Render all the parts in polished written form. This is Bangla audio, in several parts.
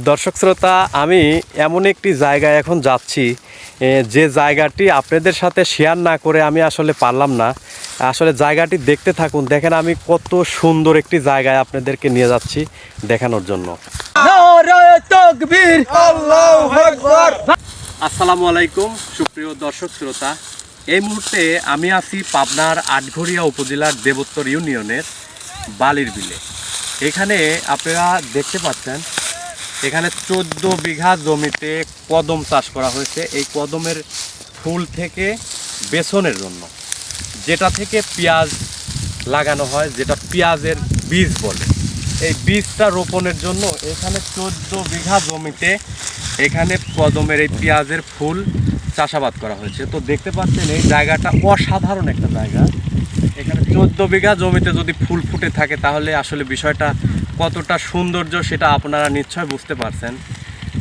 দর্শক শ্রোতা, আমি এমন একটি জায়গায় এখন যাচ্ছি যে জায়গাটি আপনাদের সাথে শেয়ার না করে আমি আসলে পারলাম না। আসলে জায়গাটি দেখতে থাকুন, দেখেন আমি কত সুন্দর একটি জায়গায় আপনাদেরকে নিয়ে যাচ্ছি দেখানোর জন্য। আসসালামু আলাইকুম সুপ্রিয় দর্শক শ্রোতা, এই মুহূর্তে আমি আছি পাবনার আটঘরিয়া উপজেলার দেবোত্তর ইউনিয়নের বালির বিলে। এখানে আপনারা দেখতে পাচ্ছেন, এখানে 14 বিঘা জমিতে কদম চাষ করা হয়েছে। এই কদমের ফুল থেকে বেসনের জন্য, যেটা থেকে পেঁয়াজ লাগানো হয়, যেটা পেঁয়াজের বীজ বলে, এই বীজটা রোপণের জন্য এখানে 14 বিঘা জমিতে এখানে কদমের এই পেঁয়াজের ফুল চাষাবাদ করা হয়েছে। তো দেখতে পাচ্ছেন এই জায়গাটা অসাধারণ একটা জায়গা। এখানে 14 বিঘা জমিতে যদি ফুল ফুটে থাকে তাহলে আসলে বিষয়টা কতটা সৌন্দর্য সেটা আপনারা নিশ্চয় বুঝতে পারছেন।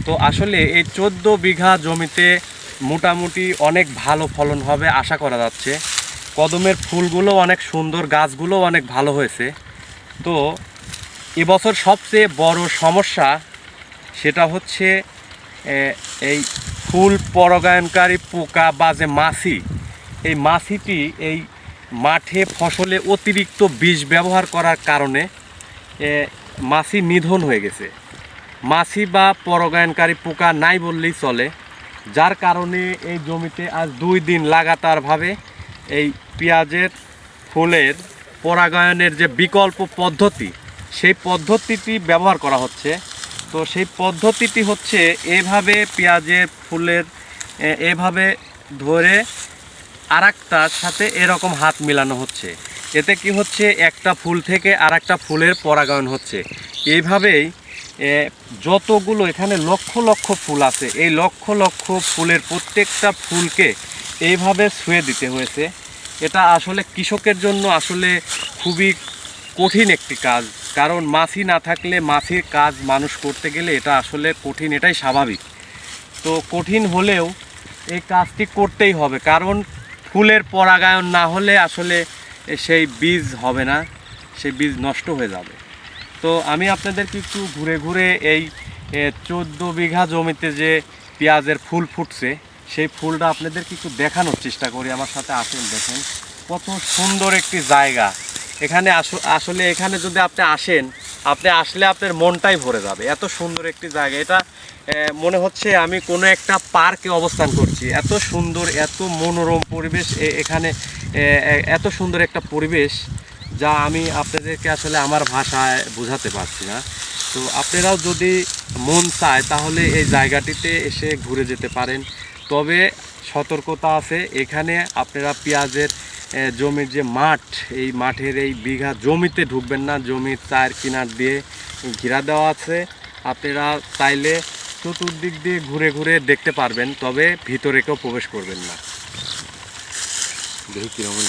তো আসলে এই 14 বিঘা জমিতে মোটামুটি অনেক ভালো ফলন হবে আশা করা যাচ্ছে। কদমের ফুলগুলো অনেক সুন্দর, গাছগুলো অনেক ভালো হয়েছে। তো এবছর সবচেয়ে বড় সমস্যা সেটা হচ্ছে এই ফুল পরাগায়নকারী পোকা বা যে মাছি, এই মাছিটি এই মাঠে ফসলে অতিরিক্ত বিষ ব্যবহার করার কারণে মাছি নিধন হয়ে গেছে। মাছি বা পরাগায়নকারী পোকা নাই বললেই চলে, যার কারণে এই জমিতে আজ 2 দিন লাগাতারভাবে এই পেঁয়াজের ফুলের পরাগায়নের যে বিকল্প পদ্ধতি, সেই পদ্ধতিটি ব্যবহার করা হচ্ছে। তো সেই পদ্ধতিটি হচ্ছে এভাবে পেঁয়াজের ফুলের এভাবে ধরে আরেকটার সাথে এরকম হাত মিলানো হচ্ছে। এতে কি হচ্ছে, একটা ফুল থেকে আরেকটা ফুলের পরাগায়ন হচ্ছে। এইভাবেই যতগুলো এখানে লক্ষ লক্ষ ফুল আছে, এই লক্ষ লক্ষ ফুলের প্রত্যেকটা ফুলকে এইভাবে ছুঁয়ে দিতে হয়েছে। এটা আসলে কৃষকের জন্য আসলে খুবই কঠিন একটি কাজ, কারণ মাছি না থাকলে মাছির কাজ মানুষ করতে গেলে এটা আসলে কঠিন, এটাই স্বাভাবিক। তো কঠিন হলেও এই কাজটি করতেই হবে, কারণ ফুলের পরাগায়ন না হলে আসলে সেই বীজ হবে না, সেই বীজ নষ্ট হয়ে যাবে। তো আমি আপনাদেরকে একটু ঘুরে ঘুরে এই 14 বিঘা জমিতে যে পেঁয়াজের ফুল ফুটছে সেই ফুলটা আপনাদেরকে একটু দেখানোর চেষ্টা করি। আমার সাথে আসেন, দেখেন কত সুন্দর একটি জায়গা। এখানে আসলে এখানে যদি আপনি আসেন, আপনি আসলে আপনার মনটাই ভরে যাবে। এত সুন্দর একটি জায়গা, এটা মনে হচ্ছে আমি কোনো একটা পার্কে অবস্থান করছি। এত সুন্দর, এত মনোরম পরিবেশ এখানে, এত সুন্দর একটা পরিবেশ যা আমি আপনাদেরকে আসলে আমার ভাষায় বোঝাতে পারছি না। তো আপনারাও যদি মন চায় তাহলে এই জায়গাটিতে এসে ঘুরে যেতে পারেন। তবে সতর্কতা আছে, এখানে আপনারা পেঁয়াজের জমির যে মাঠ, এই মাঠের এই বিঘা জমিতে ঢুকবেন না। জমির চার কিনার দিয়ে ঘেরা দেওয়া আছে, আপনারা চাইলে চতুর্দিক দিয়ে ঘুরে ঘুরে দেখতে পারবেন, তবে ভিতরে কেউ প্রবেশ করবেন না। দেখি কিরকম